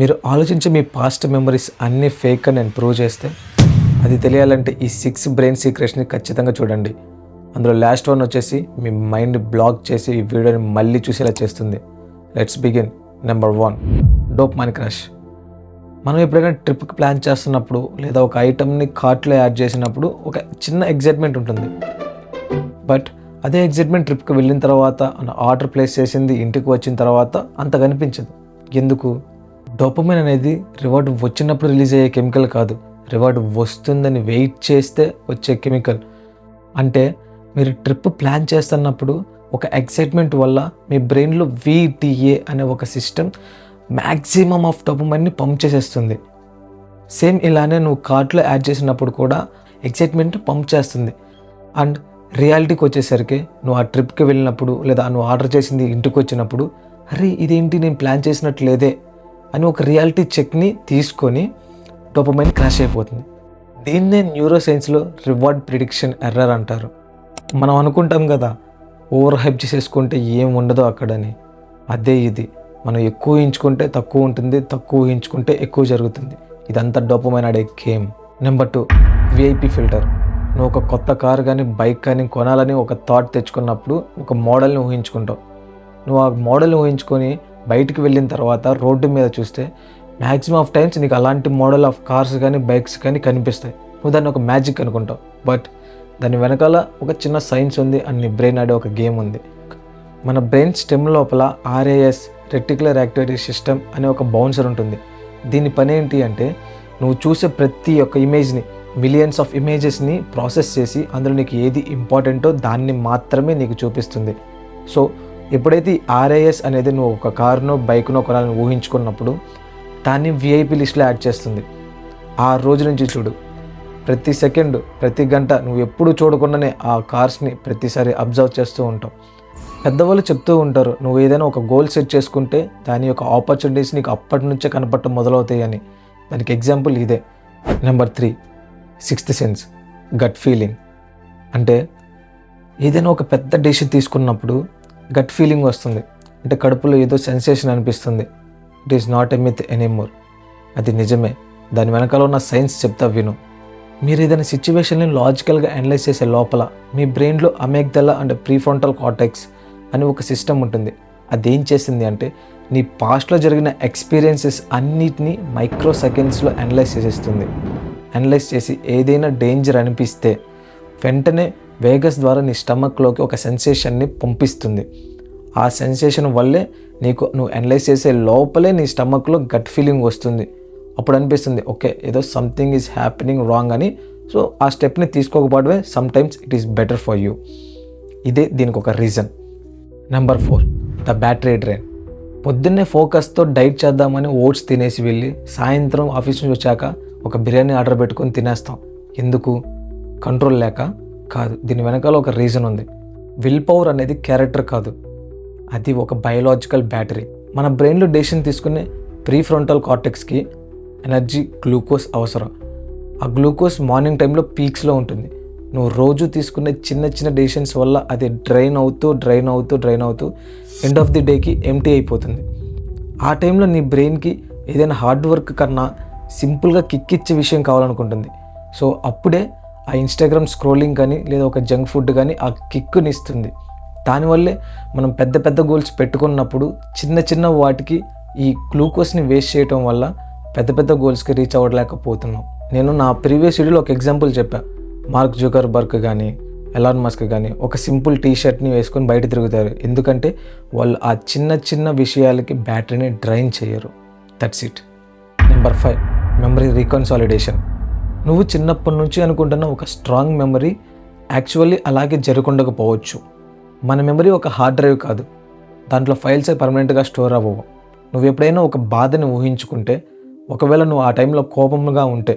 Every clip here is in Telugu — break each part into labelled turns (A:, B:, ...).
A: మీరు ఆలోచించే మీ పాస్ట్ మెమరీస్ అన్నీ ఫేక్ అని నేను ప్రూవ్ చేస్తే అది తెలియాలంటే ఈ 6 బ్రెయిన్ సీక్రెట్స్ని ఖచ్చితంగా చూడండి. అందులో లాస్ట్ వన్ వచ్చేసి మీ మైండ్ బ్లాక్ చేసి ఈ వీడియోని మళ్ళీ చూసేలా చేస్తుంది. Let's begin. Number 1, dopamine crush. మనం ఎప్పుడైనా ట్రిప్కి ప్లాన్ చేస్తున్నప్పుడు లేదా ఒక ఐటమ్ని కార్ట్లో యాడ్ చేసినప్పుడు ఒక చిన్న ఎగ్జైట్మెంట్ ఉంటుంది. బట్ అదే ఎగ్జైట్మెంట్ ట్రిప్కి వెళ్ళిన తర్వాత ఆర్డర్ ప్లేస్ చేసింది ఇంటికి వచ్చిన తర్వాత అంత కనిపించదు. ఎందుకు? డోపమైన్ అనేది రివార్డ్ వచ్చినప్పుడు రిలీజ్ అయ్యే కెమికల్ కాదు, రివార్డ్ వస్తుందని వెయిట్ చేస్తే వచ్చే కెమికల్. అంటే మీరు ట్రిప్ ప్లాన్ చేస్తున్నప్పుడు ఒక ఎక్సైట్మెంట్ వల్ల మీ బ్రెయిన్లో VTA అనే ఒక సిస్టమ్ మ్యాక్సిమం ఆఫ్ డోపమైన్ని పంప్ చేసేస్తుంది. సేమ్ ఇలానే నువ్వు కార్ట్లో యాడ్ చేసినప్పుడు కూడా ఎక్సైట్మెంట్ పంప్ చేస్తుంది. అండ్ రియాలిటీకి వచ్చేసరికి నువ్వు ఆ ట్రిప్కి వెళ్ళినప్పుడు లేదా నువ్వు ఆర్డర్ చేసింది ఇంటికి వచ్చినప్పుడు అరే ఇదేంటి నేను ప్లాన్ చేసినట్లేదే అని ఒక రియాలిటీ చెక్ని తీసుకొని డోపమైన్ క్రాష్ అయిపోతుంది. దీన్నే న్యూరో సైన్స్లో రివార్డ్ ప్రిడిక్షన్ ఎర్రర్ అంటారు. మనం అనుకుంటాం కదా ఓవర్ హైప్ చేసేసుకుంటే ఏం ఉండదో అక్కడని. అదే ఇది, మనం ఎక్కువ ఊహించుకుంటే తక్కువ ఉంటుంది, తక్కువ ఊహించుకుంటే ఎక్కువ జరుగుతుంది. ఇదంతా డోపమైన్ ఆడే గేమ్. Number 2, VIP filter. నువ్వు ఒక కొత్త కార్ కానీ బైక్ కానీ కొనాలని ఒక థాట్ తెచ్చుకున్నప్పుడు ఒక మోడల్ని ఊహించుకుంటావు. నువ్వు ఆ మోడల్ని ఊహించుకొని బయటికి వెళ్ళిన తర్వాత రోడ్డు మీద చూస్తే మ్యాక్సిమం ఆఫ్ టైమ్స్ నీకు అలాంటి మోడల్ ఆఫ్ కార్స్ కానీ బైక్స్ కానీ కనిపిస్తాయి. నువ్వు దాన్ని ఒక మ్యాజిక్ అనుకుంటావు. బట్ దాని వెనకాల ఒక చిన్న సైన్స్ ఉంది అని నీ బ్రెయిన్ ఆడే ఒక గేమ్ ఉంది. మన బ్రెయిన్ స్టెమ్ లోపల RAS రెటిక్యులర్ యాక్టివిటీ సిస్టమ్ అనే ఒక బౌన్సర్ ఉంటుంది. దీని పని ఏంటి అంటే నువ్వు చూసే ప్రతి ఒక్క ఇమేజ్ని, మిలియన్స్ ఆఫ్ ఇమేజెస్ని ప్రాసెస్ చేసి అందులో నీకు ఏది ఇంపార్టెంటో దాన్ని మాత్రమే నీకు చూపిస్తుంది. సో ఎప్పుడైతే RAS అనేది నువ్వు ఒక కారునో బైక్నో కొనాలని ఊహించుకున్నప్పుడు దాన్ని VIP లిస్ట్లో యాడ్ చేస్తుంది. ఆ రోజు నుంచి చూడు, ప్రతి సెకండ్ ప్రతి గంట నువ్వు ఎప్పుడు చూడకుండానే ఆ కార్స్ని ప్రతిసారి అబ్జర్వ్ చేస్తూ ఉంటావు. పెద్దవాళ్ళు చెప్తూ ఉంటారు నువ్వు ఏదైనా ఒక గోల్ సెట్ చేసుకుంటే దాని యొక్క ఆపర్చునిటీస్ నీకు అప్పటి నుంచే కనపడటం మొదలవుతాయి అని. దానికి ఎగ్జాంపుల్ ఇదే. Number 3, sixth sense, gut feeling. అంటే ఏదైనా ఒక పెద్ద డెసిషన్ తీసుకున్నప్పుడు గట్ ఫీలింగ్ వస్తుంది. అంటే కడుపులో ఏదో సెన్సేషన్ అనిపిస్తుంది. It is not a myth anymore. అది నిజమే. దాని వెనకాల ఉన్న సైన్స్ చెప్తా విను. మీరు ఏదైనా సిచ్యువేషన్ని లాజికల్గా అనలైజ్ చేసే లోపల మీ బ్రెయిన్లో అమెగ్దలా అండ్ ప్రీఫ్రంటల్ కార్టెక్స్ అని ఒక సిస్టమ్ ఉంటుంది. అది ఏం చేసింది అంటే నీ పాస్ట్లో జరిగిన ఎక్స్పీరియన్సెస్ అన్నిటినీ మైక్రో సెకండ్స్లో అనలైజ్ చేసేస్తుంది. అనలైజ్ చేసి ఏదైనా డేంజర్ అనిపిస్తే వెంటనే వేగస్ ద్వారా నీ స్టమక్లోకి ఒక సెన్సేషన్ని పంపిస్తుంది. ఆ సెన్సేషన్ వల్లే నువ్వు అనలైజ్ చేసే లోపలే నీ స్టమక్లో గట్ ఫీలింగ్ వస్తుంది. అప్పుడు అనిపిస్తుంది ఓకే ఏదో సంథింగ్ ఈజ్ హ్యాపెనింగ్ రాంగ్ అని. సో ఆ స్టెప్ని తీసుకోకపోవడమే some times it is better for you. ఇదే దీనికి ఒక reason. Number 4, the battery drain. పొద్దున్నే ఫోకస్తో డైట్ చేద్దామని ఓట్స్ తినేసి వెళ్ళి సాయంత్రం ఆఫీస్ నుంచి వచ్చాక ఒక బిర్యానీ ఆర్డర్ పెట్టుకొని తినేస్తాం. ఎందుకు? కంట్రోల్ లేక కాదు. దీని వెనకాల ఒక రీజన్ ఉంది. విల్ పవర్ అనేది క్యారెక్టర్ కాదు, అది ఒక బయోలాజికల్ బ్యాటరీ. మన బ్రెయిన్లో డెసిషన్ తీసుకునే ప్రీఫ్రంటల్ కార్టెక్స్కి ఎనర్జీ, గ్లూకోజ్ అవసరం. ఆ గ్లూకోజ్ మార్నింగ్ టైంలో పీక్స్లో ఉంటుంది. నువ్వు రోజు తీసుకునే చిన్న చిన్న డెసిషన్స్ వల్ల అది డ్రైన్ అవుతూ ఎండ్ ఆఫ్ ది డేకి ఎంటీ అయిపోతుంది. ఆ టైంలో నీ బ్రెయిన్కి ఏదైనా హార్డ్ వర్క్ కన్నా సింపుల్గా కిక్ ఇచ్చే విషయం కావాలనుకుంటుంది. సో అప్పుడే ఆ ఇన్స్టాగ్రామ్ స్క్రోలింగ్ కానీ లేదా ఒక జంక్ ఫుడ్ కానీ ఆ కిక్ని ఇస్తుంది. దానివల్లే మనం పెద్ద పెద్ద గోల్స్ పెట్టుకున్నప్పుడు చిన్న చిన్న వాటికి ఈ గ్లూకోజ్ని వేస్ట్ చేయడం వల్ల పెద్ద పెద్ద గోల్స్కి రీచ్ అవ్వలేకపోతున్నాం. నేను నా ప్రీవియస్ వీడియోలో ఒక ఎగ్జాంపుల్ చెప్పాను. మార్క్ జుకర్బర్గ్ కానీ ఎలాన్ మస్క్ కానీ ఒక సింపుల్ టీషర్ట్ని వేసుకొని బయట తిరుగుతారు. ఎందుకంటే వాళ్ళు ఆ చిన్న చిన్న విషయాలకి బ్యాటరీని డ్రైన్ చేయరు. That's it. Number 5, memory reconsolidation. నువ్వు చిన్నప్పటి నుంచి అనుకుంటున్న ఒక స్ట్రాంగ్ మెమరీ యాక్చువల్లీ అలాగే జరగకుండకపోవచ్చు. మన మెమరీ ఒక హార్డ్ డ్రైవ్ కాదు, దాంట్లో ఫైల్స్ పర్మనెంట్గా స్టోర్ అవ్వవు. నువ్వు ఎప్పుడైనా ఒక బాధని ఊహించుకుంటే, ఒకవేళ నువ్వు ఆ టైంలో కోపంగా ఉంటే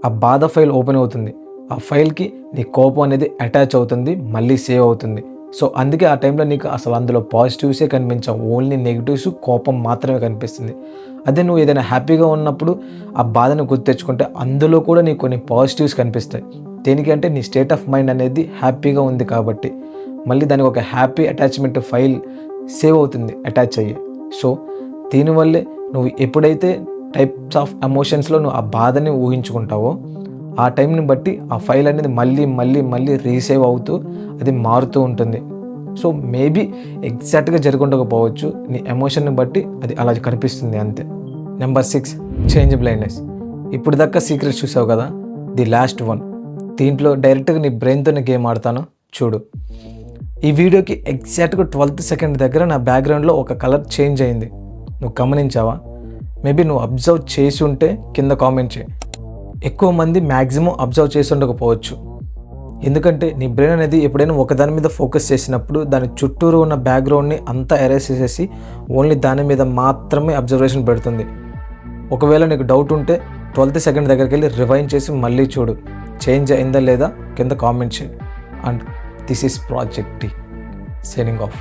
A: ఆ బాధ ఫైల్ ఓపెన్ అవుతుంది. ఆ ఫైల్కి నీ కోపం అనేది అటాచ్ అవుతుంది, మళ్ళీ సేవ్ అవుతుంది. సో అందుకే ఆ టైంలో నీకు అసలు అందులో పాజిటివ్సే కనిపించవు, ఓన్లీ నెగిటివ్స్, కోపం మాత్రమే కనిపిస్తుంది. అదే నువ్వు ఏదైనా హ్యాపీగా ఉన్నప్పుడు ఆ బాధను గుర్తు తెచ్చుకుంటే అందులో కూడా నీకు కొన్ని పాజిటివ్స్ కనిపిస్తాయి. దేనికి అంటే నీ స్టేట్ ఆఫ్ మైండ్ అనేది హ్యాపీగా ఉంది కాబట్టి మళ్ళీ దానికి ఒక హ్యాపీ అటాచ్మెంట్ ఫైల్ సేవ్ అవుతుంది అటాచ్ అయ్యి. సో దీనివల్లే నువ్వు ఎప్పుడైతే టైప్స్ ఆఫ్ ఎమోషన్స్లో నువ్వు ఆ బాధని ఊహించుకుంటావో ఆ టైంని బట్టి ఆ ఫైల్ అనేది మళ్ళీ మళ్ళీ మళ్ళీ రీసేవ్ అవుతూ అది మారుతూ ఉంటుంది. సో మేబీ ఎగ్జాక్ట్గా జరుగుండకపోవచ్చు, నీ ఎమోషన్ని బట్టి అది అలా కనిపిస్తుంది అంతే. Number 6, change blindness. ఇప్పుడు దాకా సీక్రెట్స్ చూసావు కదా, ది లాస్ట్ వన్. దీంట్లో డైరెక్ట్గా నీ బ్రెయిన్తోనే గేమ్ ఆడతాను చూడు. ఈ వీడియోకి ఎగ్జాక్ట్గా 12th సెకండ్ దగ్గర నా బ్యాక్గ్రౌండ్లో ఒక కలర్ చేంజ్ అయింది. నువ్వు గమనించావా? మేబీ నువ్వు అబ్జర్వ్ చేసి ఉంటే కింద కామెంట్ చేయి. ఎక్కువ మంది మ్యాక్సిమం అబ్జర్వ్ చేసి ఉండకపోవచ్చు, ఎందుకంటే నీ బ్రెయిన్ అనేది ఎప్పుడైనా ఒకదాని మీద ఫోకస్ చేసినప్పుడు దాని చుట్టూరు ఉన్న బ్యాక్గ్రౌండ్ని అంతా ఎరేస్ చేసేసి ఓన్లీ దాని మీద మాత్రమే అబ్జర్వేషన్ పెడుతుంది. ఒకవేళ నీకు డౌట్ ఉంటే 12th సెకండ్ దగ్గరికి వెళ్ళి రివైండ్ చేసి మళ్ళీ చూడు, చేంజ్ అయిందా లేదా కింద కామెంట్ చేయి. And this is project T, signing of.